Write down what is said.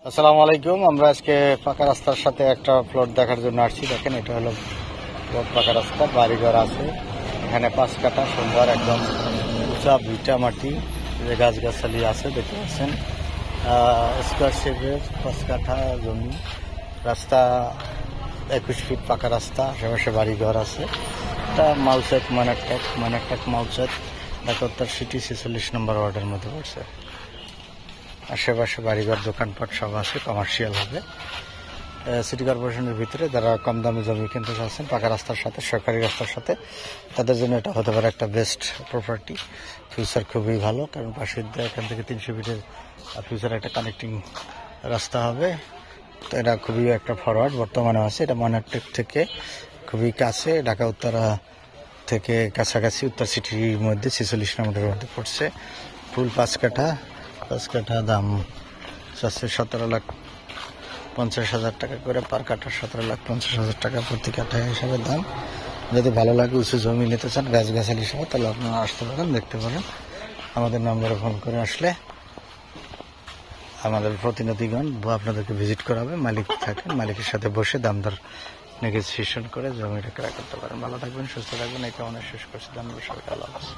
আসসালামু আলাইকুম। আমরা আজকে পাকা রাস্তার সাথে একটা প্লট দেখার জন্য আসছি। দেখেন, এটা হলো পাকা রাস্তা, বাড়িঘর আছে এখানে 5 কাঠা সুন্দর একদম উঁচা ভিটা মাটি, যে গাছগাছালি আছে দেখতে পাচ্ছেন। স্কোয়ার শেপের 5 কাঠা জমি, রাস্তা 21 ফিট পাকা রাস্তা, আশেপাশে বাড়িঘর আছে। এটা মালচেক মানাকটাক মালচেক ঢাকা উত্তর সিটি 46 নম্বর ওয়ার্ডের মধ্যে পড়ছে। আশেপাশে বাড়িঘর দোকানপাট সব আছে, কমার্শিয়াল হবে। সিটি কর্পোরেশনের ভিতরে যারা কম দামে জমি কিনতে চাচ্ছেন পাকা রাস্তার সাথে, সরকারি রাস্তার সাথে, তাদের জন্য এটা হতে পারে একটা বেস্ট প্রপার্টি। ফিউচার খুবই ভালো, কারণ পাশে এখান থেকে 300 ফিটের ফিউচার একটা কানেক্টিং রাস্তা হবে। তো এটা খুবই একটা ফরওয়ার্ড বর্তমানে আছে। এটা মনারটেক থেকে খুবই কাছে, ঢাকা উত্তরা থেকে কাছাকাছি, উত্তর সিটির মধ্যে 46 নম্বরের মধ্যে পড়ছে। ফুল 5 কাঠা দাম চাচ্ছে 17,50,000 টাকা করে পার কাঠা, 17,50,000 টাকা প্রতি কাঠা হিসাবে দাম। যদি ভালো লাগে, উঁচু জমি নিতে চান গাছগাছালি সহ, তাহলে আপনারা আসতে পারেন, দেখতে পারেন। আমাদের নম্বরে ফোন করে আসলে আমাদের প্রতিনিধিগণ আপনাদেরকে ভিজিট করাবে। মালিক থাকেন, মালিকের সাথে বসে দামদর নেগোসিয়েশন করে জমিটা ক্রয় করতে পারেন। ভালো থাকবেন, সুস্থ থাকবেন। এই কামনা শেষ করছি। ধন্যবাদ সবাইকে। আল্লাহ হাফেজ।